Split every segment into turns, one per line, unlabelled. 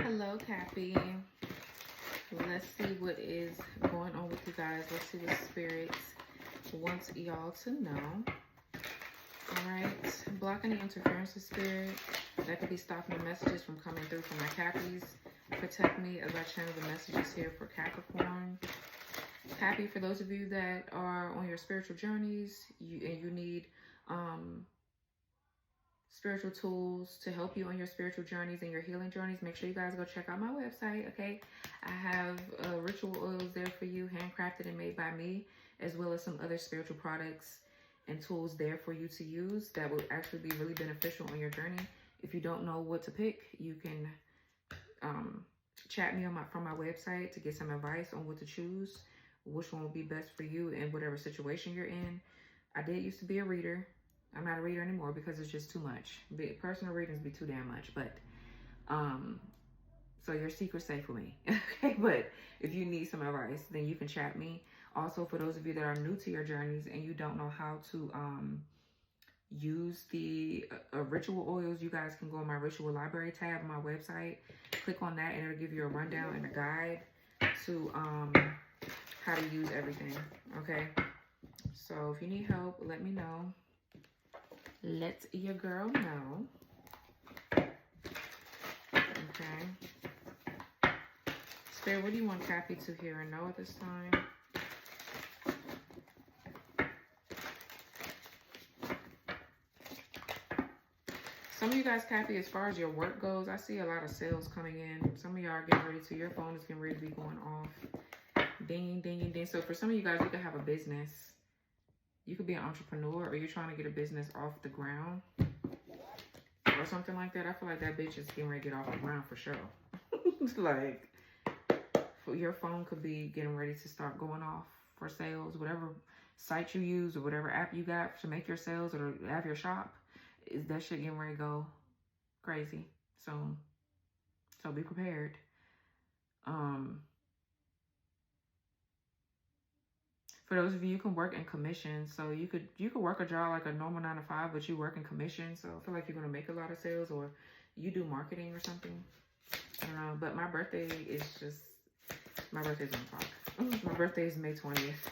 Hello, Cappy. Let's see what is going on with you guys. Let's see what spirits wants y'all to know. All right. Block any interference of spirit that could be stopping the messages from coming through from my Cappies. Protect me as I channel the messages here for Capricorn. Cappy, for those of you that are on your spiritual journeys and you need spiritual tools to help you on your spiritual journeys and your healing journeys, make sure you guys go check out my website. Okay, I have ritual oils there for you, handcrafted and made by me, as well as some other spiritual products and tools there for you to use that will actually be really beneficial on your journey. If you don't know what to pick, you can chat me on from my website to get some advice on what to choose, which one will be best for you in whatever situation you're in. I did used to be a reader. I'm not a reader anymore because it's just too much. Personal readings be too damn much. But, so your secret's safe with me. Okay, but if you need some advice, then you can chat me. Also, for those of you that are new to your journeys and you don't know how to use the ritual oils, you guys can go on my ritual library tab on my website. Click on that and it'll give you a rundown and a guide to how to use everything. Okay, so if you need help, let me know. Let your girl know. Okay. Spirit, what do you want Cappy to hear and know at this time? Some of you guys, Cappy, as far as your work goes, I see a lot of sales coming in. Some of y'all are getting ready to, your phone is getting ready to be going off. Ding, ding, ding. So for some of you guys, you could have a business. You could be an entrepreneur, or you're trying to get a business off the ground or something like that. I feel like that bitch is getting ready to get off the ground for sure. Like, your phone could be getting ready to start going off for sales. Whatever site you use or whatever app you got to make your sales or to have your shop, is that shit getting ready to go crazy soon. So be prepared. For those of you can work in commission, so you could work a job like a normal 9 to 5, but you work in commission. So I feel like you're gonna make a lot of sales, or you do marketing or something. I don't know. But my birthday is my birthday's on the clock. My birthday is May 20th.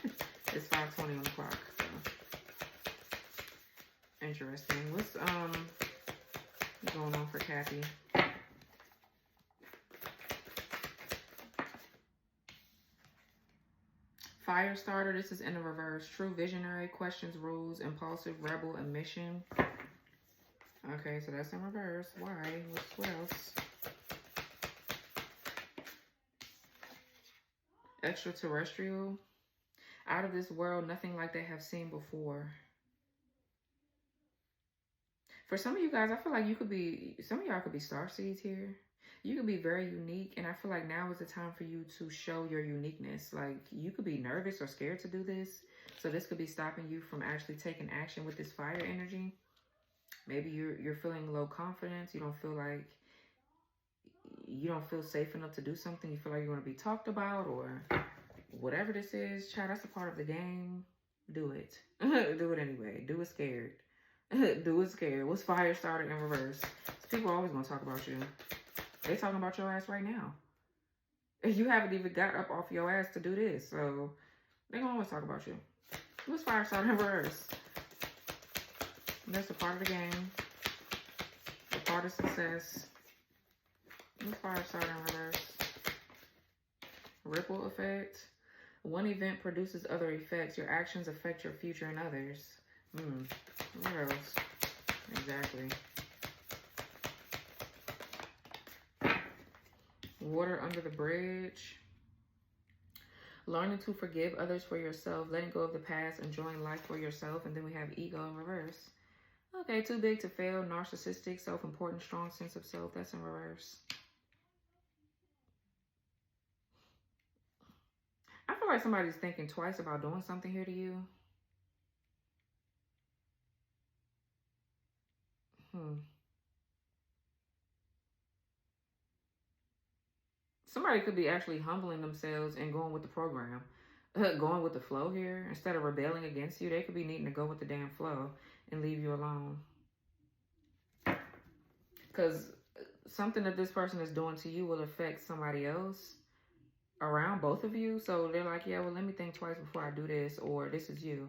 It's 5:20 on the clock. So interesting. What's going on for Cappy? Fire starter, this is in the reverse. True visionary, questions rules, impulsive, rebel, and mission. Okay, so that's in reverse. Why? What else? Extraterrestrial. Out of this world, nothing like they have seen before. For some of you guys, I feel like some of y'all could be starseeds here. You could be very unique, and I feel like now is the time for you to show your uniqueness. Like, you could be nervous or scared to do this, so this could be stopping you from actually taking action with this fire energy. Maybe you're feeling low confidence. You don't feel safe enough to do something. You feel like you're going to be talked about, or whatever this is. Child, that's a part of the game. Do it. Do it anyway. Do it scared. Do it scared. What's fire starter in reverse? People are always going to talk about you. They talking about your ass right now. You haven't even got up off your ass to do this. So they gonna always talk about you. What's fire starter in reverse? That's a part of the game. A part of success. What's fire starter in reverse? Ripple effect. One event produces other effects. Your actions affect your future and others. What else? Exactly. Water under the bridge. Learning to forgive others for yourself. Letting go of the past. Enjoying life for yourself. And then we have ego in reverse. Okay, too big to fail. Narcissistic, self-important, strong sense of self. That's in reverse. I feel like somebody's thinking twice about doing something here to you. Somebody could be actually humbling themselves and going with the program. Going with the flow here. Instead of rebelling against you, they could be needing to go with the damn flow and leave you alone. Because something that this person is doing to you will affect somebody else around both of you. So they're like, yeah, well, let me think twice before I do this, or this is you.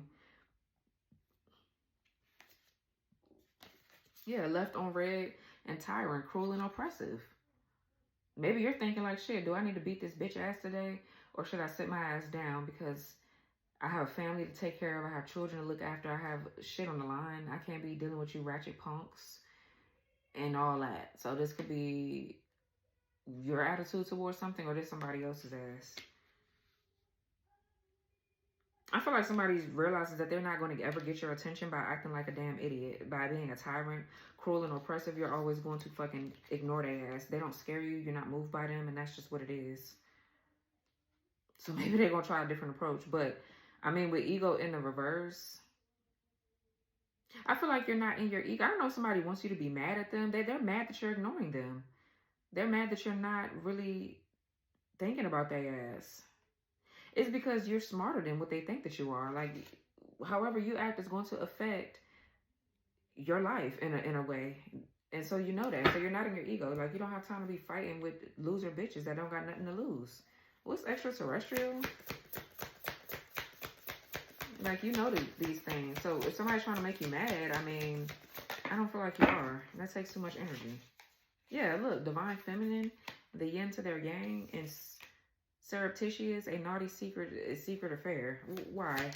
Yeah, left on red and tyrant, cruel and oppressive. Maybe you're thinking like, shit, do I need to beat this bitch ass today? Or should I sit my ass down because I have a family to take care of. I have children to look after. I have shit on the line. I can't be dealing with you ratchet punks and all that. So this could be your attitude towards something, or this somebody else's ass. I feel like somebody realizes that they're not going to ever get your attention by acting like a damn idiot, by being a tyrant, cruel and oppressive. You're always going to fucking ignore their ass. They don't scare you. You're not moved by them, and that's just what it is. So maybe they're going to try a different approach. But, I mean, with ego in the reverse, I feel like you're not in your ego. I don't know if somebody wants you to be mad at them. They're mad that you're ignoring them. They're mad that you're not really thinking about their ass. It's because you're smarter than what they think that you are. Like, however you act is going to affect your life in a way. And so you know that. So you're not in your ego. Like, you don't have time to be fighting with loser bitches that don't got nothing to lose. What's extraterrestrial? Like, you know these things. So if somebody's trying to make you mad, I mean, I don't feel like you are. That takes too much energy. Yeah, look, divine feminine, the yin to their yang, and surreptitious, a naughty secret affair. Why?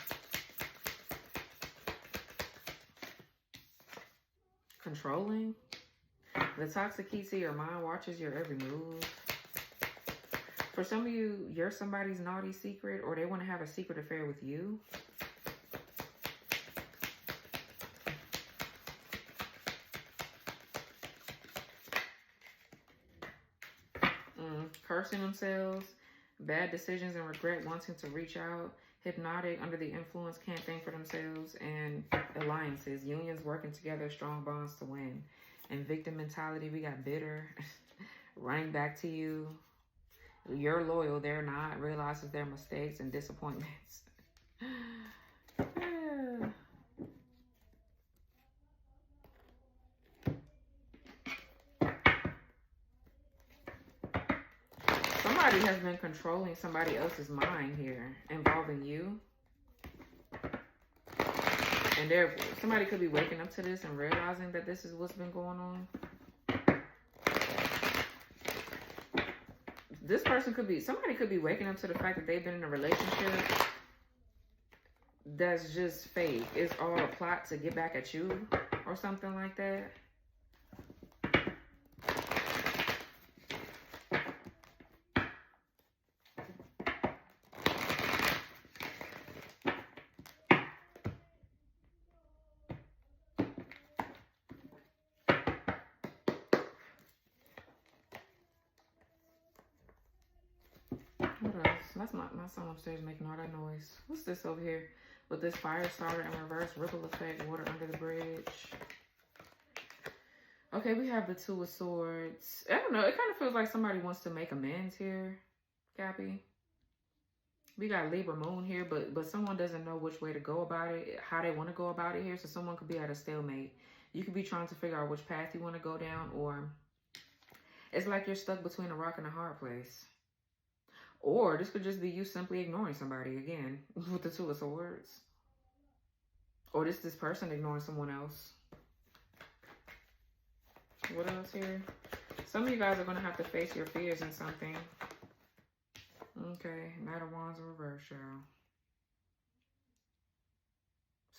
Controlling. The toxic key to your mind watches your every move. For some of you, you're somebody's naughty secret, or they want to have a secret affair with you. Cursing themselves, bad decisions and regret, wanting to reach out, hypnotic, under the influence, can't think for themselves, and alliances, unions working together, strong bonds to win. And victim mentality, we got bitter, running back to you. You're loyal, they're not, realizes their mistakes and disappointments. Somebody has been controlling somebody else's mind here, involving you. And somebody could be waking up to this and realizing that this is what's been going on. This person somebody could be waking up to the fact that they've been in a relationship that's just fake. It's all a plot to get back at you or something like that. What else? That's my son upstairs making all that noise. What's this over here? With this fire starter and reverse ripple effect, water under the bridge. Okay, we have the Two of Swords. I don't know. It kind of feels like somebody wants to make amends here, Cappy. We got Libra Moon here, but someone doesn't know which way to go about it, how they want to go about it here. So someone could be at a stalemate. You could be trying to figure out which path you want to go down, or it's like you're stuck between a rock and a hard place. Or this could just be you simply ignoring somebody again with the Two of Swords. Or this person ignoring someone else. What else here? Some of you guys are going to have to face your fears in something. Okay, Knight of Wands in reverse, y'all.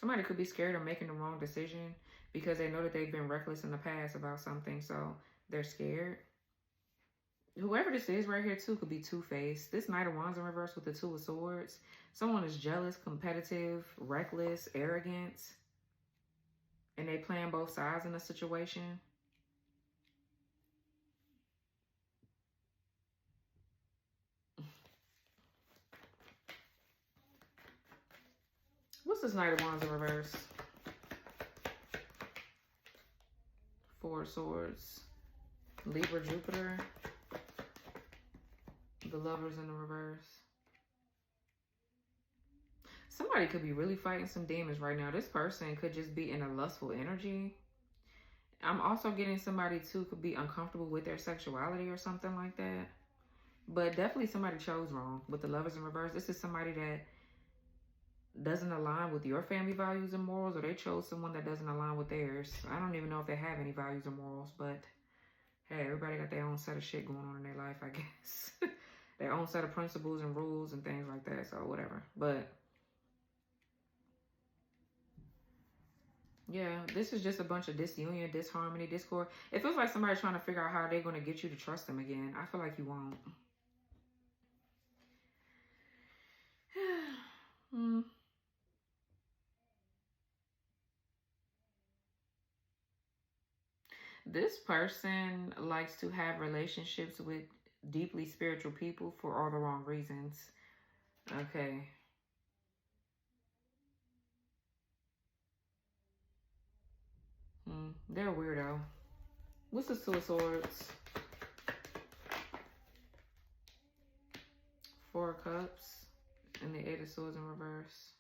Somebody could be scared of making the wrong decision because they know that they've been reckless in the past about something, so they're scared. Whoever this is right here, too, could be two-faced. This Knight of Wands in reverse with the Two of Swords. Someone is jealous, competitive, reckless, arrogant. And they playing both sides in a situation. What's this Knight of Wands in reverse? Four of Swords. Libra, Jupiter. The Lovers in the reverse. Somebody could be really fighting some demons right now. This person could just be in a lustful energy. I'm also getting somebody too could be uncomfortable with their sexuality or something like that. But definitely somebody chose wrong with the Lovers in reverse. This is somebody that doesn't align with your family values and morals, or they chose someone that doesn't align with theirs. I don't even know if they have any values or morals, but hey, everybody got their own set of shit going on in their life, I guess. Their own set of principles and rules and things like that, so whatever. But yeah, this is just a bunch of disunion, disharmony, discord. It feels like somebody's trying to figure out how they're going to get you to trust them again. I feel like you won't. Hmm. This person likes to have relationships with deeply spiritual people for all the wrong reasons. Okay. They're a weirdo. What's the Two of Swords? Four of Cups. And the Eight of Swords in reverse.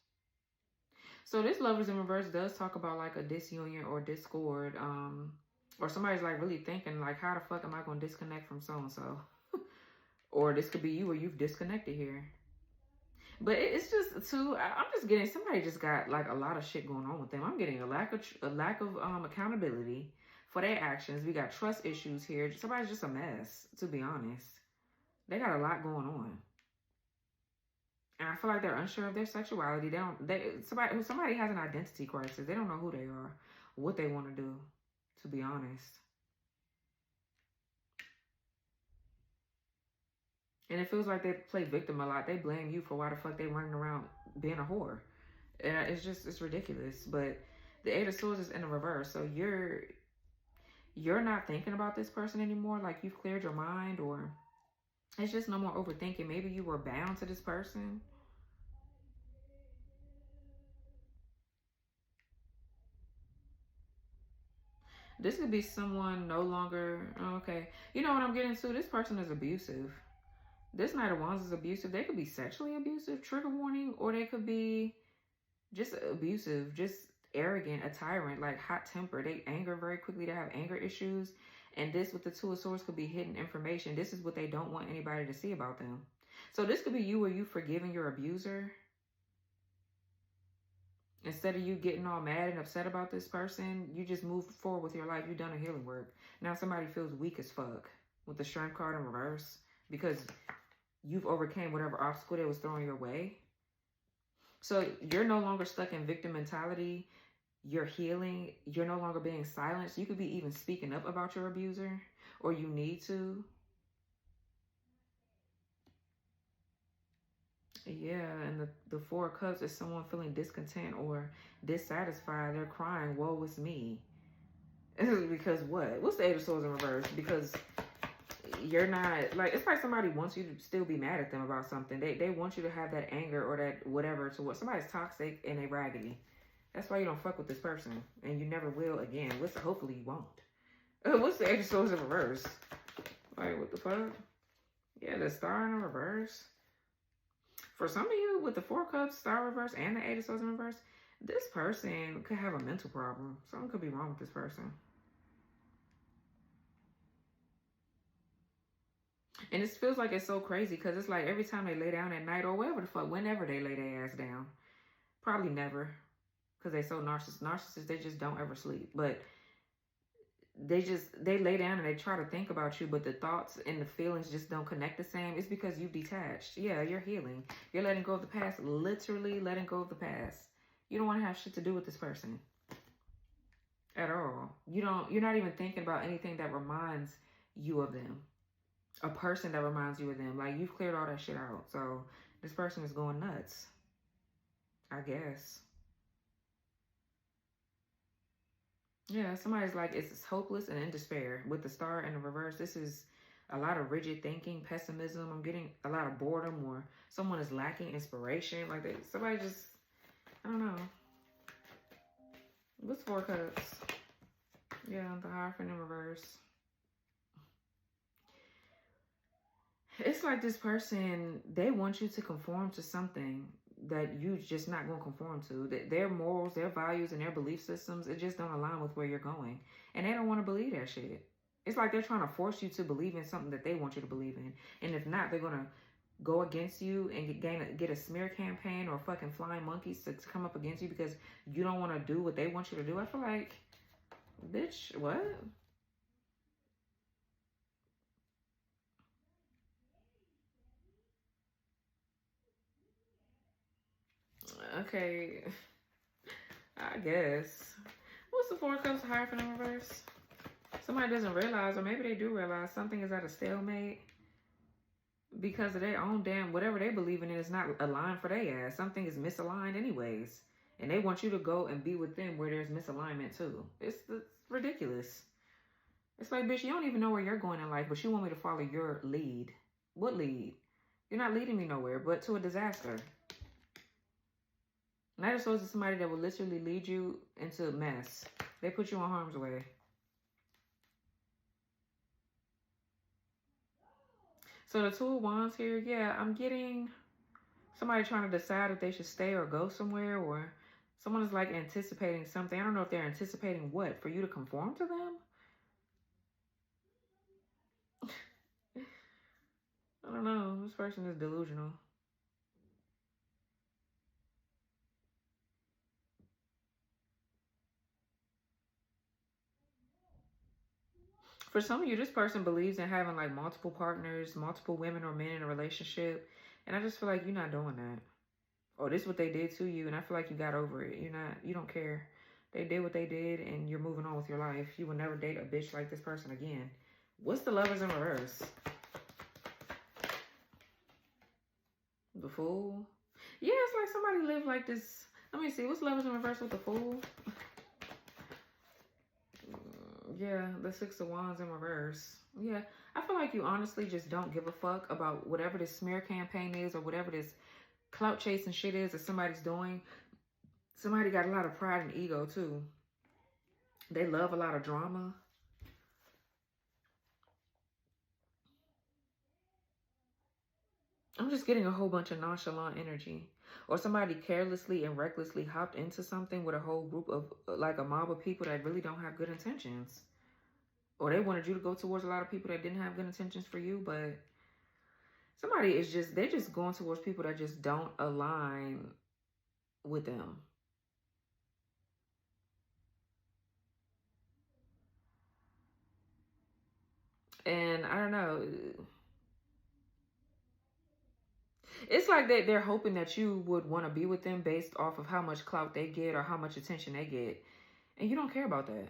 So this Lovers in reverse does talk about like a disunion or discord. Or somebody's like really thinking like, how the fuck am I going to disconnect from so-and-so? Or this could be you, or you've disconnected here. But it's just too. I'm just getting somebody just got like a lot of shit going on with them. I'm getting a lack of accountability for their actions. We got trust issues here. Somebody's just a mess, to be honest. They got a lot going on, and I feel like they're unsure of their sexuality. Somebody has an identity crisis. They don't know who they are, what they want to do. To be honest. And it feels like they play victim a lot. They blame you for why the fuck they running around being a whore. And it's ridiculous. But the Eight of Swords is in the reverse. So you're not thinking about this person anymore. Like you've cleared your mind, or it's just no more overthinking. Maybe you were bound to this person. This could be someone no longer, okay. You know what I'm getting to? This person is abusive. This Knight of Wands is abusive. They could be sexually abusive, trigger warning, or they could be just abusive, just arrogant, a tyrant, like hot-tempered. They anger very quickly. They have anger issues. And this with the Two of Swords could be hidden information. This is what they don't want anybody to see about them. So this could be you, or you forgiving your abuser. Instead of you getting all mad and upset about this person, you just move forward with your life. You've done a healing work. Now somebody feels weak as fuck with the Strength card in reverse because you've overcame whatever obstacle that was thrown your way. So you're no longer stuck in victim mentality. You're healing. You're no longer being silenced. You could be even speaking up about your abuser, or you need to. Yeah, and the Four of Cups is someone feeling discontent or dissatisfied. They're crying, woe is me. Because what? What's the Eight of Swords in reverse? Because you're not, like, it's like somebody wants you to still be mad at them about something. They want you to have that anger or that whatever to what somebody's toxic and they raggedy. That's why you don't fuck with this person. And you never will again. Hopefully you won't. What's the Eight of Swords in reverse? Like, what the fuck? Yeah, the Star in reverse. For some of you, with the Four of Cups, Star reverse, and the Eight of Swords in reverse, this person could have a mental problem. Something could be wrong with this person. And it feels like it's so crazy because it's like every time they lay down at night or whatever the fuck, whenever they lay their ass down. Probably never because they're so narcissists, they just don't ever sleep. But they lay down and they try to think about you, but the thoughts and the feelings just don't connect the same. It's because you've detached. Yeah, you're healing. You're letting go of the past, literally letting go of the past. You don't want to have shit to do with this person at all. You're not even thinking about anything that reminds you of them. A person that reminds you of them. Like, you've cleared all that shit out. So this person is going nuts, I guess. Yeah, somebody's like, it's hopeless and in despair. With the Star in the reverse, this is a lot of rigid thinking, pessimism. I'm getting a lot of boredom, or someone is lacking inspiration. Like, somebody just, I don't know. What's Four Cups? Yeah, the Hierophant in reverse. It's like this person, they want you to conform to something. that you just not going to conform to. Their morals, their values, and their belief systems, it just don't align with where you're going. And they don't want to believe that shit. It's like they're trying to force you to believe in something that they want you to believe in. And if not, they're going to go against you and get a smear campaign or fucking flying monkeys to come up against you because you don't want to do what they want you to do. I feel like, bitch, what? Okay, I guess. What's the Four of Cups Hierophant in reverse? Somebody doesn't realize, or maybe they do realize, something is at a stalemate because of their own damn, whatever they believe in is not aligned for their ass. Something is misaligned anyways. And they want you to go and be with them where there's misalignment too. It's ridiculous. It's like, bitch, you don't even know where you're going in life, but you want me to follow your lead. What lead? You're not leading me nowhere, but to a disaster. And that is supposed to somebody that will literally lead you into a mess. They put you in harm's way. So the Two of Wands here, yeah, I'm getting somebody trying to decide if they should stay or go somewhere, or someone is like anticipating something. I don't know if they're anticipating what, for you to conform to them? I don't know. This person is delusional. For some of you, this person believes in having like multiple partners, multiple women or men in a relationship. And I just feel like you're not doing that. Or this is what they did to you, and I feel like you got over it. You don't care. They did what they did, and you're moving on with your life. You will never date a bitch like this person again. What's the Lovers in reverse? The Fool? Yeah, it's like somebody lived like this. Let me see. What's Lovers in reverse with the Fool? Yeah, the Six of Wands in reverse. Yeah, I feel like you honestly just don't give a fuck about whatever this smear campaign is or whatever this clout chasing shit is that somebody's doing. Somebody got a lot of pride and ego too. They love a lot of drama. I'm just getting a whole bunch of nonchalant energy. Or somebody carelessly and recklessly hopped into something with a whole group of, like a mob of people that really don't have good intentions. Or they wanted you to go towards a lot of people that didn't have good intentions for you, but somebody is just, they're just going towards people that just don't align with them. And I don't know. It's like they're hoping that you would want to be with them based off of how much clout they get or how much attention they get. And you don't care about that.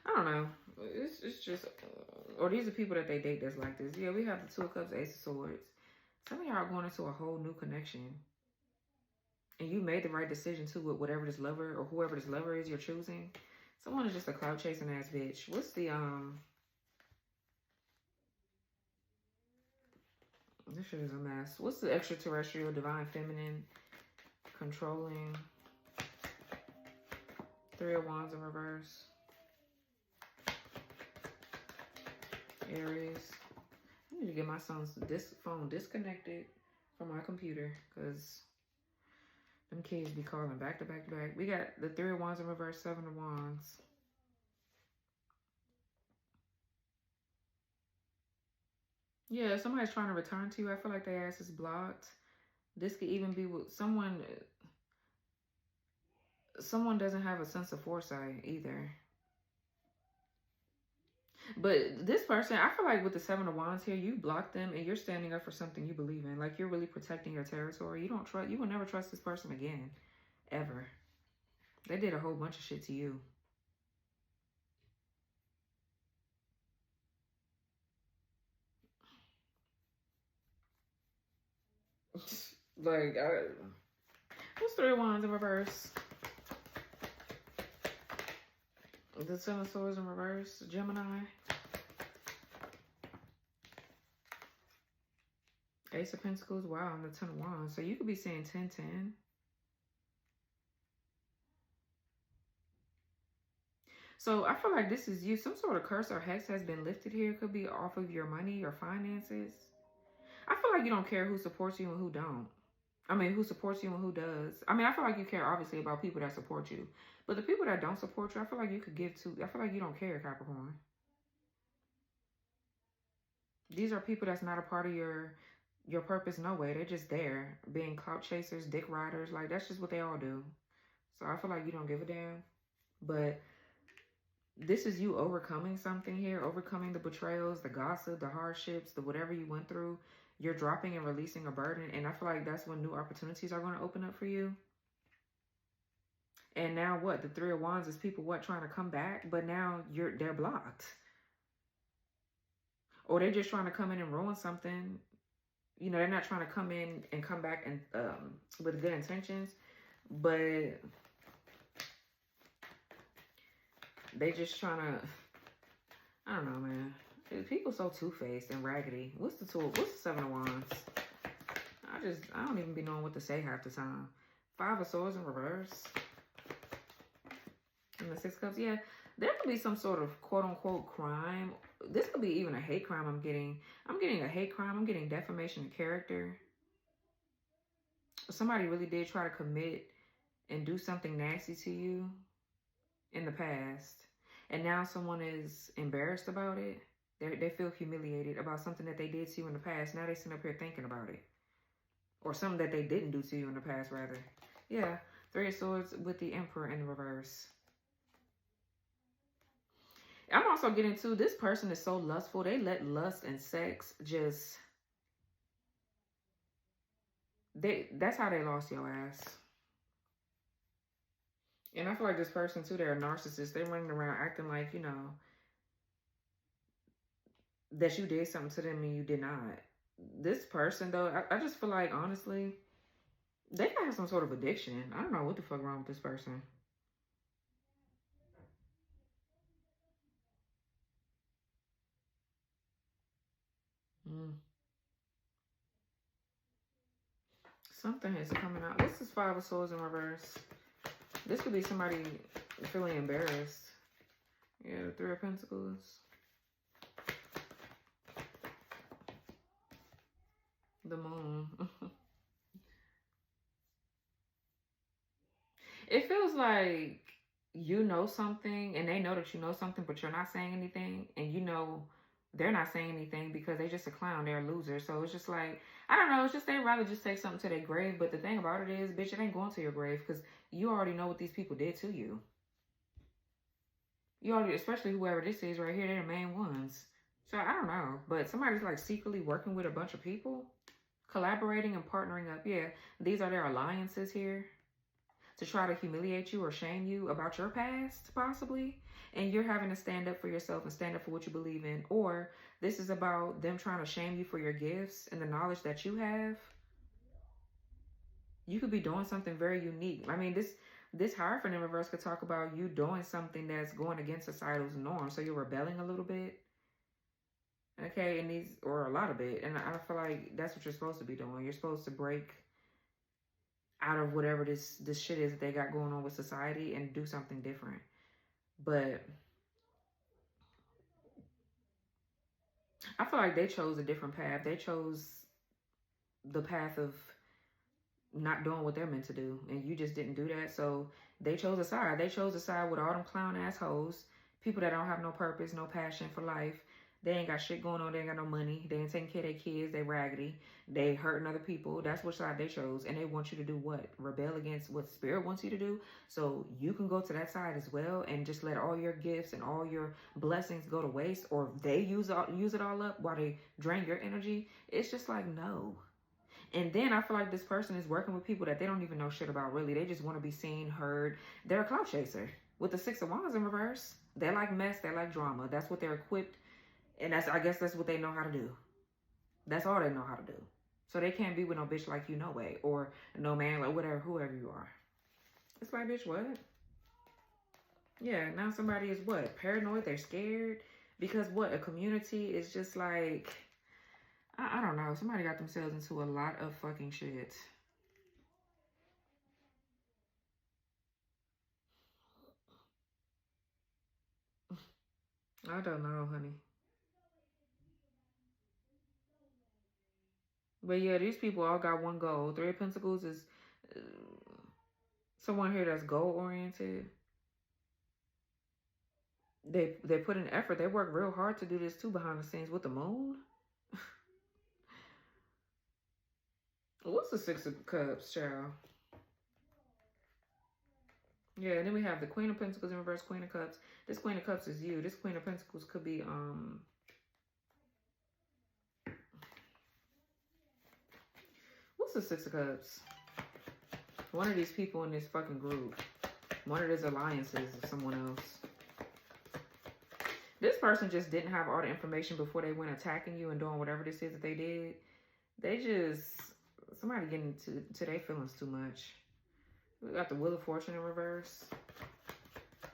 I don't know. It's just, or these are people that they date that's like this. Yeah, we have the Two of Cups, Ace of Swords. Some of y'all are going into a whole new connection. And you made the right decision too with whatever this lover or whoever this lover is you're choosing. Someone is just a clout chasing ass bitch. What's the, this shit is a mess. What's the extraterrestrial, divine feminine, controlling, Three of Wands in reverse, Aries. I need to get my son's phone disconnected from my computer because them kids be calling back to back to back. We got the Three of Wands in reverse, Seven of Wands. Yeah, if somebody's trying to return to you, I feel like their ass is blocked. This could even be with someone. Someone doesn't have a sense of foresight either. But this person, I feel like with the Seven of Wands here, you block them and you're standing up for something you believe in. Like you're really protecting your territory. You don't trust. You will never trust this person again, ever. They did a whole bunch of shit to you. Like, what's Three of Wands in reverse? The Ten of Swords in reverse, Gemini. Ace of Pentacles, wow, and the Ten of Wands. So you could be saying 10-10. So I feel like this is you. Some sort of curse or hex has been lifted here. It could be off of your money or finances. I feel like you don't care who supports you and who don't. I mean, who supports you and who does. I mean, I feel like you care, obviously, about people that support you. But the people that don't support you, I feel like you could give to. I feel like you don't care, Capricorn. These are people that's not a part of your purpose, no way. They're just there, being clout chasers, dick riders. Like, that's just what they all do. So I feel like you don't give a damn. But this is you overcoming something here, overcoming the betrayals, the gossip, the hardships, the whatever you went through. You're dropping and releasing a burden. And I feel like that's when new opportunities are going to open up for you. And now what? The Three of Wands is people what, trying to come back, but now they're blocked. Or they're just trying to come in and ruin something. You know, they're not trying to come in and come back and with good intentions, but they just trying to, I don't know, man. People so two-faced and raggedy. What's the Seven of Wands? I don't even be knowing what to say half the time. Five of Swords in reverse. And the Six of Cups, yeah. There could be some sort of quote-unquote crime. This could be even a hate crime I'm getting. I'm getting a hate crime. I'm getting defamation of character. Somebody really did try to commit and do something nasty to you in the past. And now someone is embarrassed about it. They feel humiliated about something that they did to you in the past. Now they sit up here thinking about it. Or something that they didn't do to you in the past, rather. Yeah. Three of Swords with the Emperor in the reverse. I'm also getting to, this person is so lustful. They let lust and sex just, that's how they lost your ass. And I feel like this person too, they're a narcissist. They're running around acting like, you know, that you did something to them and you did not. This person though, I just feel like, honestly, they have some sort of addiction. I don't know what the fuck wrong with this person. Something is coming out. This is Five of Swords in reverse. This could be somebody feeling embarrassed. Yeah, the Three of Pentacles. The Moon. It feels like you know something and they know that you know something, but you're not saying anything. And you know they're not saying anything because they're just a clown. They're a loser. So it's just like, I don't know. It's just they'd rather just take something to their grave. But the thing about it is, bitch, it ain't going to your grave because you already know what these people did to you. You already, especially whoever this is right here, they're the main ones. So I don't know. But somebody's like secretly working with a bunch of people, collaborating and partnering up. Yeah, these are their alliances here to try to humiliate you or shame you about your past, possibly. And you're having to stand up for yourself and stand up for what you believe in. Or this is about them trying to shame you for your gifts and the knowledge that you have. You could be doing something very unique. I mean, this Hierophant in reverse could talk about you doing something that's going against societal's norm. So you're rebelling a little bit. Okay, and these, or a lot of it. And I feel like that's what you're supposed to be doing. You're supposed to break out of whatever this shit is that they got going on with society and do something different. But I feel like they chose a different path. They chose the path of not doing what they're meant to do. And you just didn't do that. So they chose a side. They chose a side with all them clown assholes. People that don't have no purpose, no passion for life. They ain't got shit going on. They ain't got no money. They ain't taking care of their kids. They raggedy. They hurting other people. That's which side they chose. And they want you to do what? Rebel against what spirit wants you to do. So you can go to that side as well and just let all your gifts and all your blessings go to waste. Or they use it all up while they drain your energy. It's just like, no. And then I feel like this person is working with people that they don't even know shit about, really. They just want to be seen, heard. They're a clout chaser. With the Six of Wands in reverse, they like mess, they like drama. That's what they're equipped. And I guess that's what they know how to do. That's all they know how to do. So they can't be with no bitch like you, no way. Or no man, like whatever, whoever you are. It's like, bitch, what? Yeah, now somebody is what? Paranoid, they're scared. Because what? A community is just like, I don't know. Somebody got themselves into a lot of fucking shit. I don't know, honey. But yeah, these people all got one goal. Three of Pentacles is someone here that's goal oriented. They put in effort. They work real hard to do this too behind the scenes with the moon. What's the Six of Cups, child? Yeah, and then we have the Queen of Pentacles in reverse, Queen of Cups. This Queen of Cups is you. This Queen of Pentacles could be what's the Six of Cups? One of these people in this fucking group. One of these alliances of someone else. This person just didn't have all the information before they went attacking you and doing whatever this is that they did. They just, somebody getting to their feelings too much. We got the Wheel of Fortune in reverse.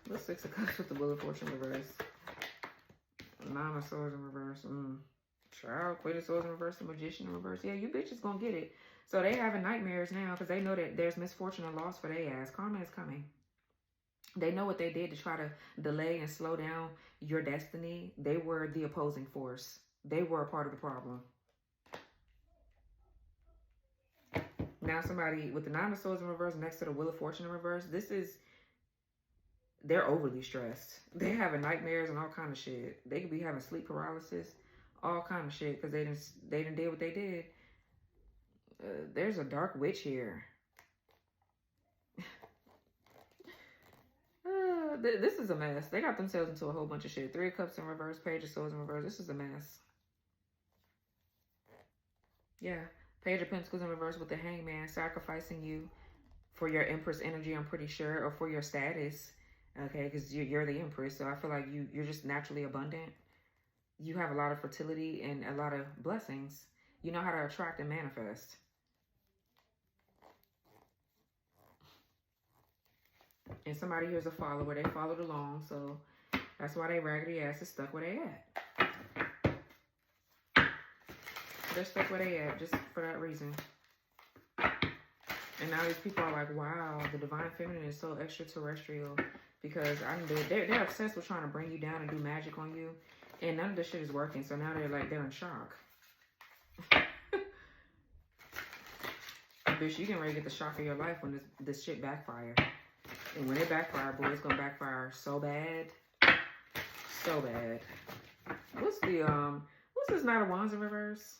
The Six of Cups with the Wheel of Fortune in reverse. Nine of Swords in reverse. Child, Queen of Swords in reverse, the Magician in reverse. Yeah, you bitches gonna get it. So they having nightmares now because they know that there's misfortune and loss for their ass. Karma is coming. They know what they did to try to delay and slow down your destiny. They were the opposing force. They were a part of the problem. Now somebody with the Nine of Swords in reverse next to the Wheel of Fortune in reverse, they're overly stressed. They having nightmares and all kind of shit. They could be having sleep paralysis, all kind of shit because they didn't did what they did. There's a dark witch here. This is a mess. They got themselves into a whole bunch of shit. Three of Cups in reverse, Page of Swords in reverse. This is a mess. Yeah. Page of Pentacles in reverse with the Hangman, sacrificing you for your Empress energy, I'm pretty sure, or for your status. Okay, because you're the Empress, so I feel like you're just naturally abundant. You have a lot of fertility and a lot of blessings. You know how to attract and manifest. And somebody here is a follower. They followed along, so that's why they raggedy ass is stuck where they at. They're stuck where they at just for that reason. And now these people are like, wow, the divine feminine is so extraterrestrial because they're obsessed with trying to bring you down and do magic on you. And none of this shit is working. So now they're in shock. Bitch, you can ready to get the shock of your life when this shit backfire. And when it backfire, boy, it's gonna backfire so bad. So bad. What's this Knight of Wands in reverse?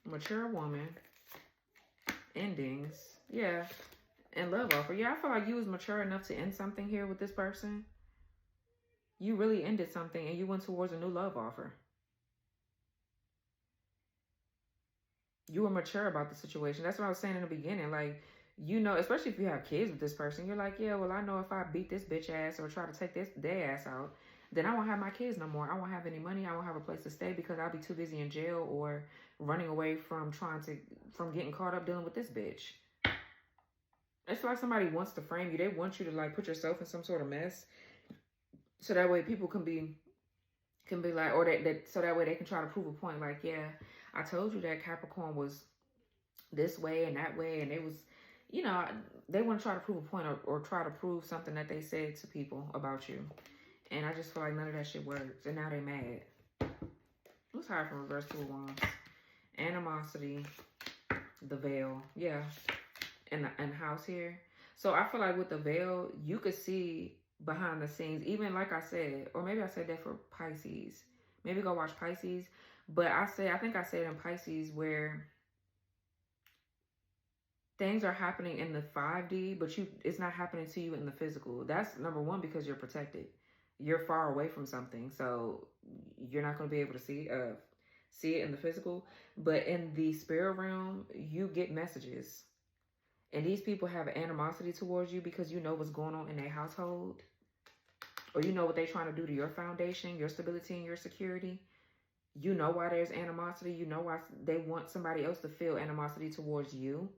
Mature woman. Endings. Yeah. And love offer. Yeah, I feel like you was mature enough to end something here with this person. You really ended something and you went towards a new love offer. You were mature about the situation. That's what I was saying in the beginning. Like, you know, especially if you have kids with this person, you're like, yeah, well, I know if I beat this bitch ass or try to take their ass out, then I won't have my kids no more. I won't have any money. I won't have a place to stay because I'll be too busy in jail or running away from getting caught up dealing with this bitch. It's like somebody wants to frame you. They want you to like put yourself in some sort of mess. So that way people can be like, or so that way they can try to prove a point. Like, yeah, I told you that Capricorn was this way and that way. And it was, you know, they want to try to prove a point or try to prove something that they said to people about you. And I just feel like none of that shit works. And now they mad. What's higher from reverse to a Wands? Animosity. The Veil. Yeah. And house here. So I feel like with the Veil, you could see behind the scenes. Even like I said, or maybe I said that for Pisces. Maybe go watch Pisces. But I think I said in Pisces where things are happening in the 5D, but it's not happening to you in the physical. That's number one, because you're protected. You're far away from something, so you're not going to be able to see it in the physical. But in the spirit realm, you get messages. And these people have animosity towards you because you know what's going on in their household. Or you know what they're trying to do to your foundation, your stability, and your security. You know why there's animosity. You know why they want somebody else to feel animosity towards you.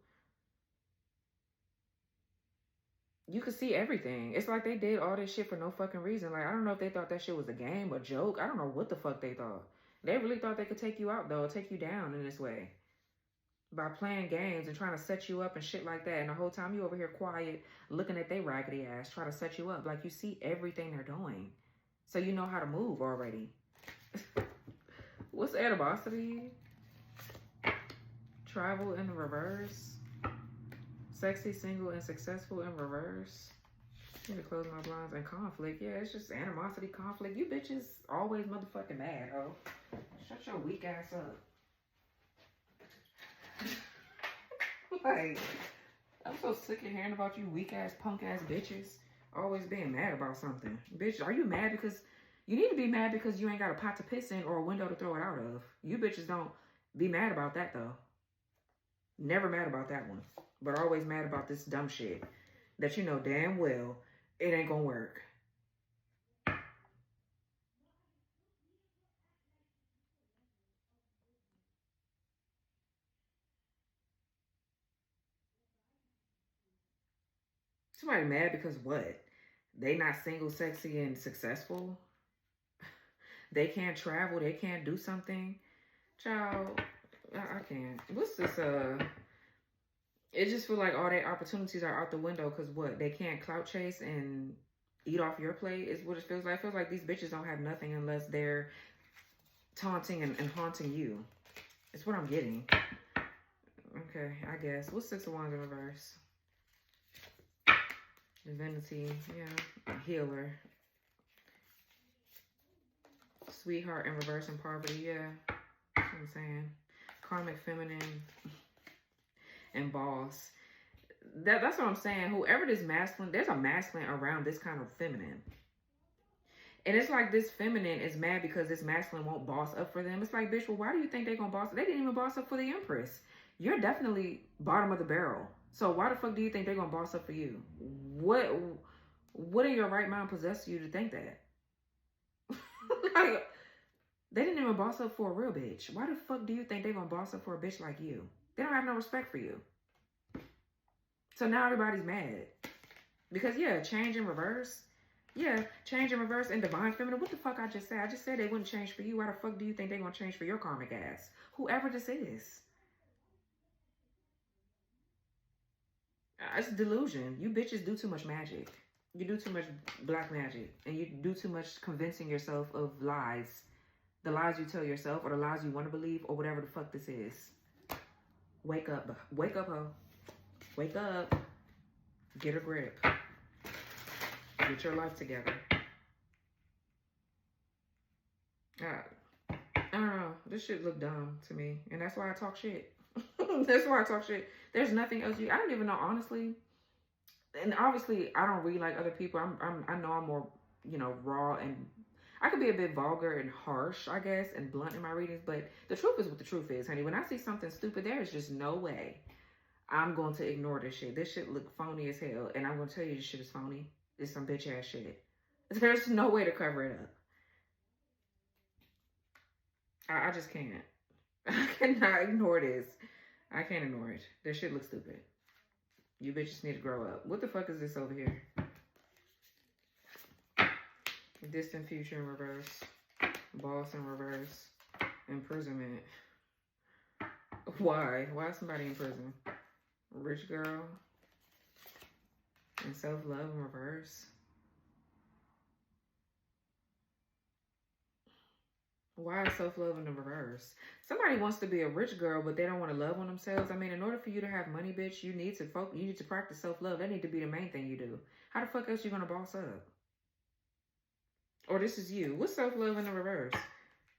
You could see everything. It's like they did all this shit for no fucking reason. Like, I don't know if they thought that shit was a game, a joke. I don't know what the fuck they thought. They really thought they could take you out, though, take you down in this way. By playing games and trying to set you up and shit like that. And the whole time you over here quiet, looking at their raggedy ass, trying to set you up. Like, you see everything they're doing. So you know how to move already. What's animosity? Travel in the reverse. Sexy, single, and successful in reverse. I need to close my blinds. And conflict. Yeah, it's just animosity, conflict. You bitches always motherfucking mad, ho. Shut your weak ass up. Like, I'm so sick of hearing about you weak ass, punk ass bitches. Always being mad about something. Bitch, are you mad because... You need to be mad because you ain't got a pot to piss in or a window to throw it out of. You bitches don't be mad about that, though. Never mad about that one. But always mad about this dumb shit that you know damn well it ain't gonna work. Somebody mad because what? They not single, sexy, and successful? They can't travel. They can't do something. Child, I can't. What's this? It just feel like all their opportunities are out the window because what? They can't clout chase and eat off your plate is what it feels like. It feels like these bitches don't have nothing unless they're taunting and haunting you. It's what I'm getting. Okay, I guess. What's Six of Wands in reverse? Divinity, yeah. Healer. Sweetheart in reverse and poverty, yeah. That's what I'm saying. Karmic feminine and boss. That's what I'm saying. Whoever this masculine, there's a masculine around this kind of feminine. And it's like this feminine is mad because this masculine won't boss up for them. It's like, bitch, well, why do you think they're going to boss? They didn't even boss up for the Empress. You're definitely bottom of the barrel. So why the fuck do you think they're going to boss up for you? What in your right mind possessed you to think that? Like, they didn't even boss up for a real bitch. Why the fuck do you think they're going to boss up for a bitch like you? They don't have no respect for you. So now everybody's mad. Because, yeah, change in reverse. Yeah, change in reverse and divine feminine. What the fuck I just said? I just said they wouldn't change for you. Why the fuck do you think they're going to change for your karmic ass? Whoever this is. It's delusion. You bitches do too much magic. You do too much black magic. And you do too much convincing yourself of lies. The lies you tell yourself or the lies you want to believe or whatever the fuck this is. Wake up. Wake up, ho. Wake up. Get a grip. Get your life together. I don't know. This shit look dumb to me. And that's why I talk shit. That's why I talk shit. There's nothing else. I don't even know, honestly. And obviously, I don't read like other people. I know I'm more, you know, raw and I could be a bit vulgar and harsh, I guess, and blunt in my readings. But the truth is what the truth is, honey. When I see something stupid, there is just no way I'm going to ignore this shit. This shit look phony as hell. And I'm going to tell you this shit is phony. It's some bitch ass shit. There's no way to cover it up. I just can't. I cannot ignore this. I can't ignore it. This shit looks stupid. You bitches need to grow up. What the fuck is this over here? Distant future in reverse. Boss in reverse. Imprisonment. Why? Why is somebody in prison? Rich girl. And self-love in reverse. Why is self-love in the reverse? Somebody wants to be a rich girl, but they don't want to love on themselves. I mean, in order for you to have money, bitch, you need to practice self-love. That need to be the main thing you do. How the fuck else you gonna boss up? Or this is you. What's self-love in the reverse?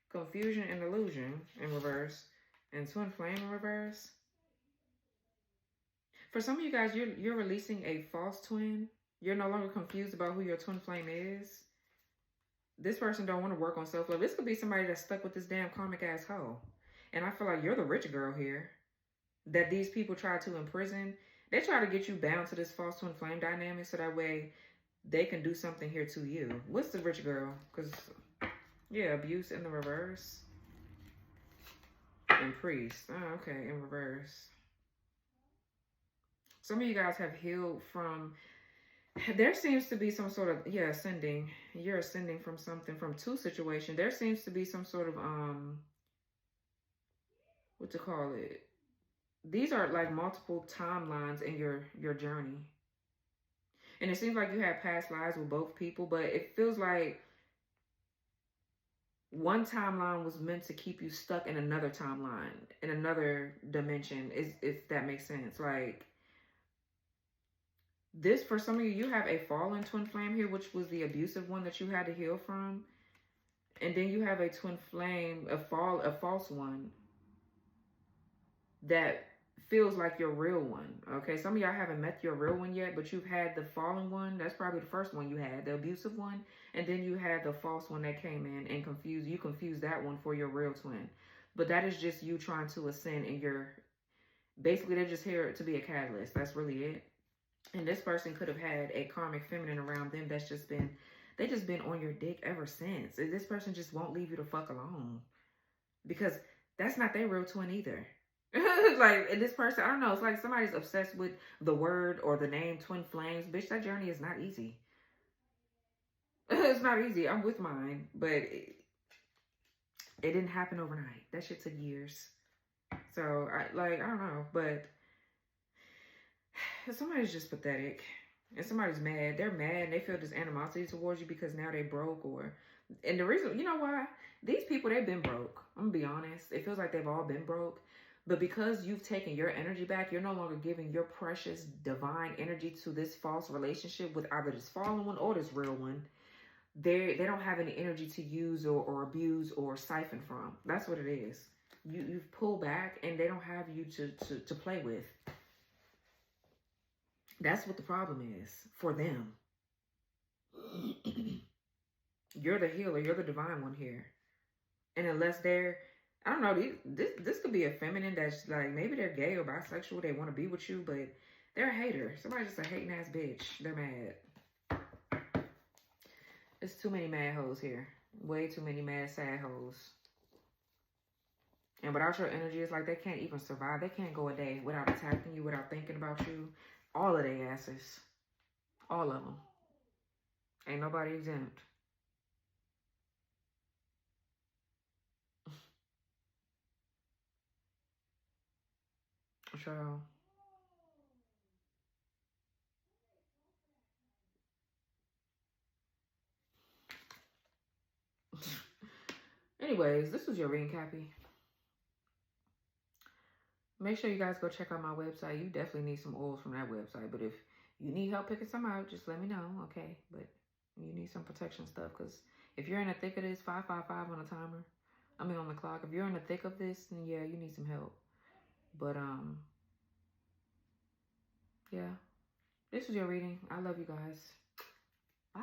Confusion and illusion in reverse. And twin flame in reverse. For some of you guys, you're releasing a false twin. You're no longer confused about who your twin flame is. This person don't want to work on self-love. This could be somebody that's stuck with this damn karmic ass hoe. And I feel like you're the rich girl here. That these people try to imprison. They try to get you bound to this false twin flame dynamic so that way they can do something here to you. What's the rich girl? Because, yeah, abuse in the reverse. And priest. Oh, okay, in reverse. Some of you guys have healed from... There seems to be some sort of, yeah, ascending. You're ascending from something, from two situations. There seems to be some sort of, what to call it? These are like multiple timelines in your journey. And it seems like you had past lives with both people, but it feels like one timeline was meant to keep you stuck in another timeline, in another dimension, if that makes sense. Like, this, for some of you, you have a fallen twin flame here, which was the abusive one that you had to heal from. And then you have a twin flame, a false one that feels like your real one. Okay, some of y'all haven't met your real one yet, but you've had the fallen one. That's probably the first one you had, the abusive one. And then you had the false one that came in and confused that one for your real twin. But that is just you trying to ascend, and basically they're just here to be a catalyst. That's really it. And this person could have had a karmic feminine around them that's just been, they just been on your dick ever since. And this person just won't leave you the fuck alone, because that's not their real twin either. Like, and this person, I don't know, it's like somebody's obsessed with the word or the name twin flames. Bitch, that journey is not easy. It's not easy. I'm with mine, but it didn't happen overnight. That shit took years. So I don't know, but somebody's just pathetic, and somebody's mad. They're mad and they feel this animosity towards you because now they broke, and the reason, you know why? These people, they've been broke. I'm gonna be honest. It feels like they've all been broke. But because you've taken your energy back, you're no longer giving your precious divine energy to this false relationship with either this fallen one or this real one. They don't have any energy to use or abuse or siphon from. That's what it is. You've pulled back and they don't have you to play with. That's what the problem is for them. You're the healer. You're the divine one here. And unless they're, I don't know, this could be a feminine that's like, maybe they're gay or bisexual. They want to be with you, but they're a hater. Somebody's just a hating ass bitch. They're mad. There's too many mad hoes here. Way too many mad, sad hoes. And without your energy, it's like they can't even survive. They can't go a day without attacking you, without thinking about you. All of their asses. All of them. Ain't nobody exempt. So, anyways, this was your reading, Cappy. Make sure you guys go check out my website. You definitely need some oils from that website. But if you need help picking some out, just let me know, okay? But you need some protection stuff, because if you're in the thick of this, 555 on the timer. I mean on the clock. If you're in the thick of this, then yeah, you need some help. But yeah. This was your reading. I love you guys. Bye.